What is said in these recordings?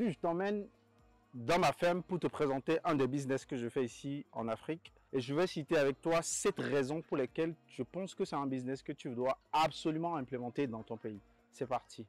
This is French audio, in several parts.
Je t'emmène dans ma ferme pour te présenter un des business que je fais ici en Afrique. Et je vais citer avec toi 7 raisons pour lesquelles je pense que c'est un business que tu dois absolument implémenter dans ton pays. C'est parti.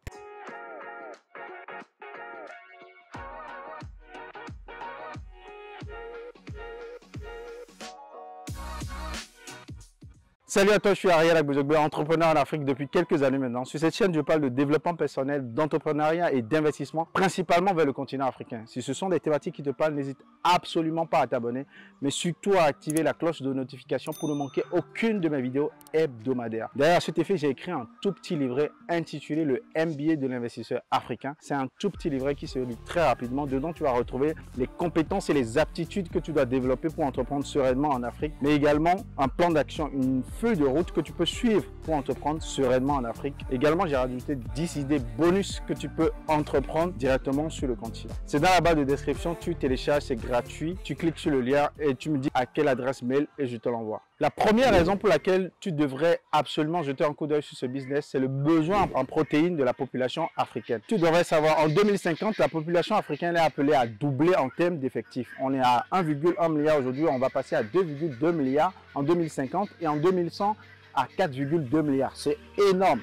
Salut à toi, je suis Ariel Agbozogbe, entrepreneur en Afrique depuis quelques années maintenant. Sur cette chaîne, je parle de développement personnel, d'entrepreneuriat et d'investissement, principalement vers le continent africain. Si ce sont des thématiques qui te parlent, n'hésite absolument pas à t'abonner, mais surtout à activer la cloche de notification pour ne manquer aucune de mes vidéos hebdomadaires. Derrière cet effet, j'ai écrit un tout petit livret intitulé le MBA de l'investisseur africain. C'est un tout petit livret qui se lit très rapidement. Dedans, tu vas retrouver les compétences et les aptitudes que tu dois développer pour entreprendre sereinement en Afrique, mais également un plan d'action, une feuille de route que tu peux suivre pour entreprendre sereinement en Afrique. Également, j'ai rajouté 10 idées bonus que tu peux entreprendre directement sur le continent. C'est dans la barre de description, tu télécharges, c'est gratuit. Tu cliques sur le lien et tu me dis à quelle adresse mail et je te l'envoie. La première raison pour laquelle tu devrais absolument jeter un coup d'œil sur ce business, c'est le besoin en protéines de la population africaine. Tu devrais savoir, en 2050, la population africaine est appelée à doubler en termes d'effectifs. On est à 1,1 milliard aujourd'hui, on va passer à 2,2 milliards en 2050 et en 2100 à 4,2 milliards. C'est énorme.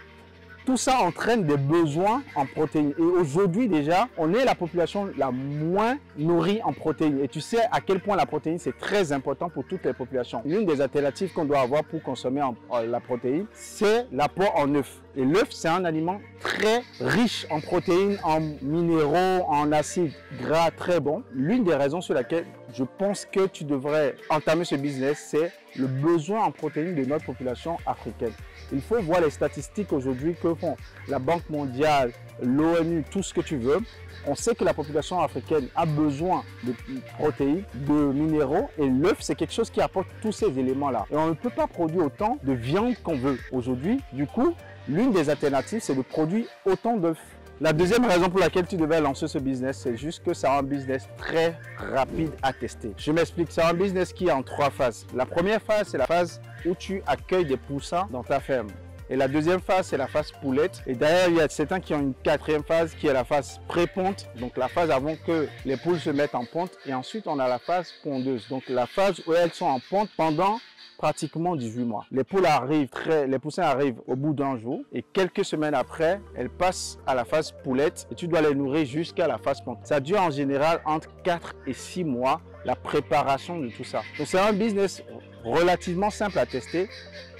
Tout ça entraîne des besoins en protéines. Et aujourd'hui déjà, on est la population la moins nourrie en protéines. Et tu sais à quel point la protéine, c'est très important pour toutes les populations. L'une des alternatives qu'on doit avoir pour consommer la protéine, c'est l'apport en œuf. Et l'œuf, c'est un aliment très riche en protéines, en minéraux, en acides gras très bons. L'une des raisons sur laquelle je pense que tu devrais entamer ce business, c'est le besoin en protéines de notre population africaine. Il faut voir les statistiques aujourd'hui que font la Banque mondiale, l'ONU, tout ce que tu veux. On sait que la population africaine a besoin de protéines, de minéraux et l'œuf, c'est quelque chose qui apporte tous ces éléments-là. Et on ne peut pas produire autant de viande qu'on veut aujourd'hui. Du coup, l'une des alternatives, c'est de produire autant d'œufs. La deuxième raison pour laquelle tu devais lancer ce business, c'est juste que c'est un business très rapide à tester. Je m'explique, c'est un business qui est en 3 phases. La première phase, c'est la phase où tu accueilles des poussins dans ta ferme. Et la deuxième phase, c'est la phase poulette. Et d'ailleurs, il y a certains qui ont une 4e phase qui est la phase pré-ponte. Donc la phase avant que les poules se mettent en ponte. Et ensuite, on a la phase pondeuse. Donc la phase où elles sont en ponte pendant pratiquement 18 mois. Les poussins arrivent au bout d'un jour et quelques semaines après, elles passent à la phase poulette et tu dois les nourrir jusqu'à la phase ponte. Ça dure en général entre 4 et 6 mois la préparation de tout ça. Donc c'est un business relativement simple à tester.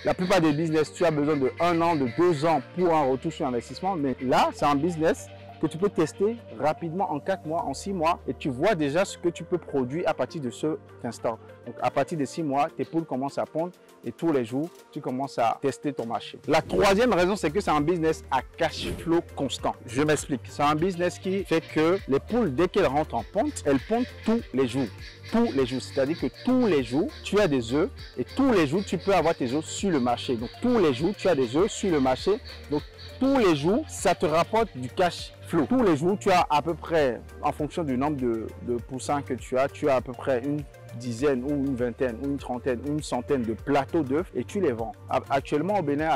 La plupart des business, tu as besoin de 1 an, de 2 ans pour un retour sur investissement. Mais là, c'est un business que tu peux tester rapidement en 4 mois, en 6 mois et tu vois déjà ce que tu peux produire à partir de cet instant. Donc à partir de 6 mois, tes poules commencent à pondre et tous les jours, tu commences à tester ton marché. La 3e raison, c'est que c'est un business à cash flow constant. Je m'explique. C'est un business qui fait que les poules, dès qu'elles rentrent en ponte, elles pondent tous les jours. Tous les jours. C'est-à-dire que tous les jours, tu as des œufs et tous les jours, tu peux avoir tes œufs sur le marché. Donc tous les jours, tu as des œufs sur le marché. Donc tous les jours, ça te rapporte du cash flow. Tous les jours, tu as à peu près, en fonction du nombre de poussins que tu as à peu près une dizaine ou une vingtaine ou une trentaine ou une centaine de plateaux d'œufs et tu les vends. Actuellement au Bénin,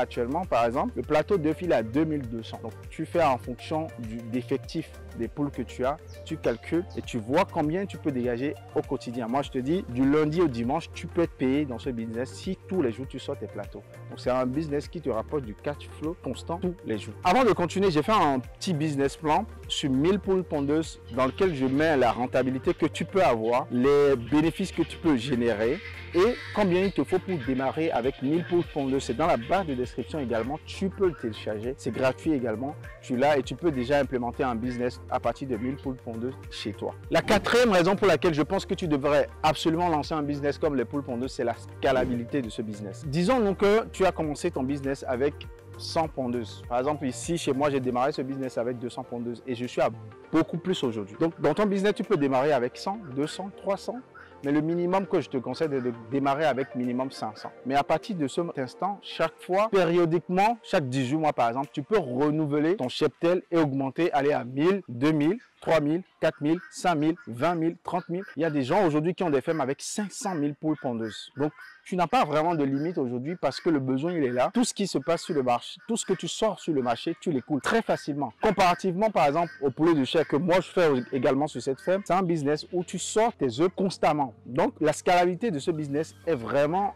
par exemple, le plateau d'œufs il est à 2200. Donc tu fais en fonction d'effectif des poules que tu as, tu calcules et tu vois combien tu peux dégager au quotidien. Moi je te dis, du lundi au dimanche, tu peux être payé dans ce business si tous les jours tu sors tes plateaux. Donc c'est un business qui te rapporte du cash flow constant tous les jours. Avant de continuer, j'ai fait un petit business plan sur 1000 poules pondeuses dans lequel je mets la rentabilité que tu peux avoir, les bénéfices que tu peux générer et combien il te faut pour démarrer avec 1000 poules pondeuses. C'est dans la barre de description également, tu peux le télécharger, c'est gratuit également, tu l'as et tu peux déjà implémenter un business à partir de 1000 poules pondeuses chez toi. La 4e raison pour laquelle je pense que tu devrais absolument lancer un business comme les poules pondeuses, c'est la scalabilité de ce business. Disons donc que tu as commencé ton business avec 100 pondeuses. Par exemple, ici, chez moi, j'ai démarré ce business avec 200 pondeuses et je suis à beaucoup plus aujourd'hui. Donc, dans ton business, tu peux démarrer avec 100, 200, 300. Mais le minimum que je te conseille est de démarrer avec minimum 500. Mais à partir de cet instant, chaque fois, périodiquement, chaque 18 mois par exemple, tu peux renouveler ton cheptel et augmenter, aller à 1000, 2000, 3000, 4 000, 5 000, 20 000, 30 000. Il y a des gens aujourd'hui qui ont des fermes avec 500 000 poules pondeuses. Donc, tu n'as pas vraiment de limite aujourd'hui parce que le besoin, il est là. Tout ce qui se passe sur le marché, tout ce que tu sors sur le marché, tu l'écoules très facilement. Comparativement, par exemple, au poulet de chair que moi, je fais également sur cette ferme, c'est un business où tu sors tes œufs constamment. Donc, la scalabilité de ce business est vraiment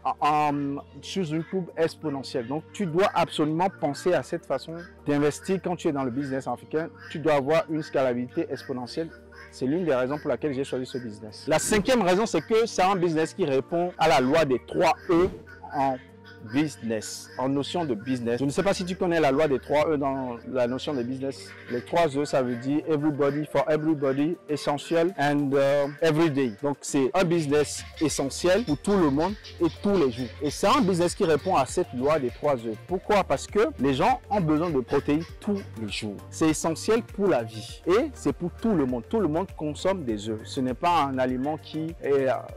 sur une courbe exponentielle. Donc, tu dois absolument penser à cette façon d'investir quand tu es dans le business africain. Tu dois avoir une scalabilité exponentielle. C'est l'une des raisons pour laquelle j'ai choisi ce business. La cinquième raison, c'est que c'est un business qui répond à la loi des 3 E en business, en notion de business. Je ne sais pas si tu connais la loi des 3 E dans la notion de business. Les 3 E, ça veut dire everybody, for everybody, essentiel and everyday. Donc, c'est un business essentiel pour tout le monde et tous les jours. Et c'est un business qui répond à cette loi des 3 E. Pourquoi? Parce que les gens ont besoin de protéines tous les jours. C'est essentiel pour la vie et c'est pour tout le monde. Tout le monde consomme des œufs. Ce n'est pas un aliment qui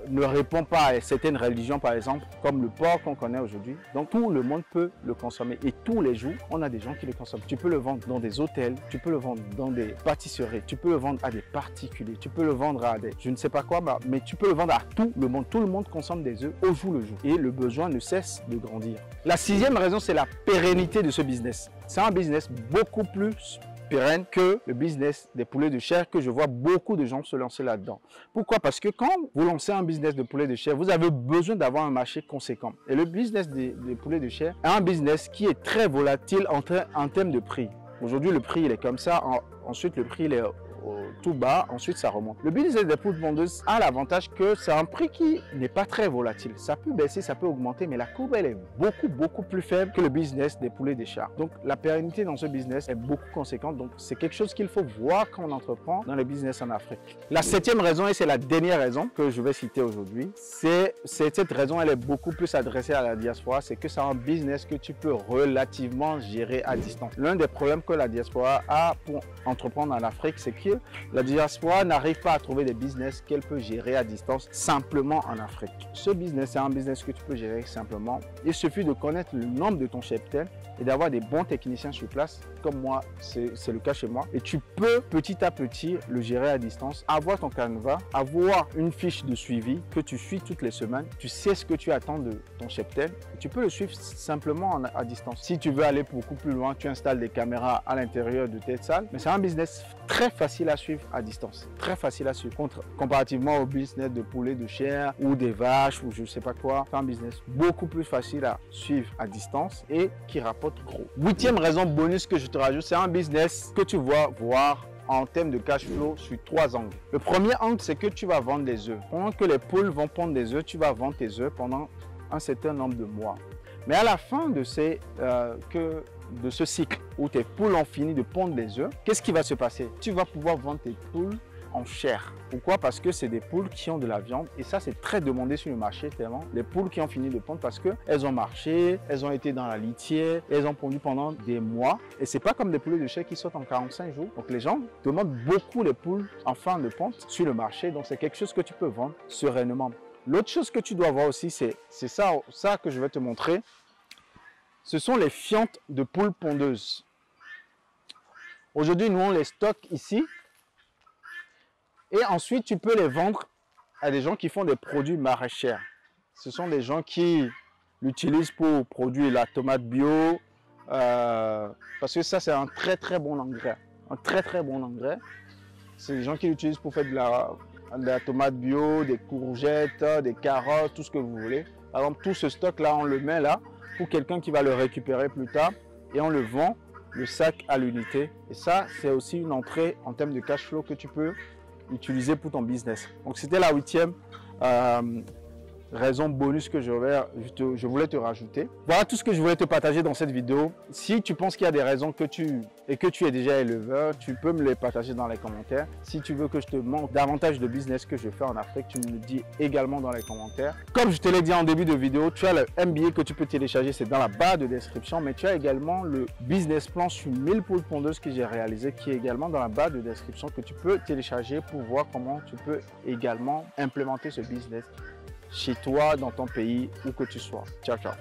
ne répond pas à certaines religions, par exemple, comme le porc qu'on connaît aujourd'hui. Donc tout le monde peut le consommer et tous les jours, on a des gens qui le consomment. Tu peux le vendre dans des hôtels, tu peux le vendre dans des pâtisseries, tu peux le vendre à des particuliers, tu peux le vendre à des je ne sais pas quoi, mais tu peux le vendre à tout le monde. Tout le monde consomme des œufs au jour le jour et le besoin ne cesse de grandir. La sixième raison, c'est la pérennité de ce business. C'est un business beaucoup plus pérenne que le business des poulets de chair que je vois beaucoup de gens se lancer là-dedans. Pourquoi? Parce que quand vous lancez un business de poulet de chair, vous avez besoin d'avoir un marché conséquent. Et le business des poulets de chair est un business qui est très volatile en termes de prix. Aujourd'hui, le prix il est comme ça. Ensuite, le prix il est tout bas, ensuite ça remonte. Le business des poules pondeuses a l'avantage que c'est un prix qui n'est pas très volatile. Ça peut baisser, ça peut augmenter, mais la courbe elle est beaucoup plus faible que le business des poulets des chars. Donc la pérennité dans ce business est beaucoup conséquente. Donc c'est quelque chose qu'il faut voir quand on entreprend dans les business en Afrique. La septième raison, et c'est la dernière raison que je vais citer aujourd'hui, c'est cette raison, elle est beaucoup plus adressée à la diaspora, c'est que c'est un business que tu peux relativement gérer à distance. L'un des problèmes que la diaspora a pour entreprendre en Afrique, c'est que la diaspora n'arrive pas à trouver des business qu'elle peut gérer à distance simplement en Afrique. Ce business, c'est un business que tu peux gérer simplement. Il suffit de connaître le nombre de ton cheptel et d'avoir des bons techniciens sur place, comme moi, c'est le cas chez moi. Et tu peux petit à petit le gérer à distance, avoir ton canevas, avoir une fiche de suivi que tu suis toutes les semaines. Tu sais ce que tu attends de ton cheptel et tu peux le suivre simplement à distance. Si tu veux aller beaucoup plus loin, tu installes des caméras à l'intérieur de tes salles. Mais c'est un business très facile à suivre à distance. Très facile à suivre. Comparativement au business de poulet de chair ou des vaches ou je ne sais pas quoi. C'est un business beaucoup plus facile à suivre à distance et qui rapporte gros. Huitième raison bonus que je te rajoute, c'est un business que tu vas voir en termes de cash flow sur 3 angles. Le premier angle, c'est que tu vas vendre des œufs. Pendant que les poules vont pondre des œufs, tu vas vendre tes œufs pendant un certain nombre de mois. Mais à la fin de ce cycle où tes poules ont fini de pondre des œufs, qu'est-ce qui va se passer? Tu vas pouvoir vendre tes poules en chair. Pourquoi? Parce que c'est des poules qui ont de la viande et ça c'est très demandé sur le marché tellement. Les poules qui ont fini de pondre parce qu'elles ont marché, elles ont été dans la litière, elles ont pondu pendant des mois et c'est pas comme des poulets de chair qui sortent en 45 jours. Donc les gens demandent beaucoup les poules en fin de ponte sur le marché, donc c'est quelque chose que tu peux vendre sereinement. L'autre chose que tu dois voir aussi, c'est ça que je vais te montrer. Ce sont les fientes de poules pondeuses. Aujourd'hui, nous on les stocke ici. Et ensuite, tu peux les vendre à des gens qui font des produits maraîchers. Ce sont des gens qui l'utilisent pour produire la tomate bio. Parce que ça, c'est un très bon engrais. Un très bon engrais. C'est des gens qui l'utilisent pour faire de la tomate bio, des courgettes, des carottes, tout ce que vous voulez. Par exemple, tout ce stock-là, on le met là pour quelqu'un qui va le récupérer plus tard. Et on le vend, le sac à l'unité. Et ça, c'est aussi une entrée en termes de cash flow que tu peux utiliser pour ton business. Donc c'était la 8e raison bonus que je voulais te rajouter. Voilà tout ce que je voulais te partager dans cette vidéo. Si tu penses qu'il y a des raisons que tu es déjà éleveur, tu peux me les partager dans les commentaires. Si tu veux que je te montre davantage de business que je fais en Afrique, tu me le dis également dans les commentaires. Comme je te l'ai dit en début de vidéo, tu as le MBA que tu peux télécharger, c'est dans la barre de description, mais tu as également le business plan sur 1000 poules pondeuses que j'ai réalisé qui est également dans la barre de description que tu peux télécharger pour voir comment tu peux également implémenter ce business chez toi, dans ton pays, où que tu sois. Ciao, ciao.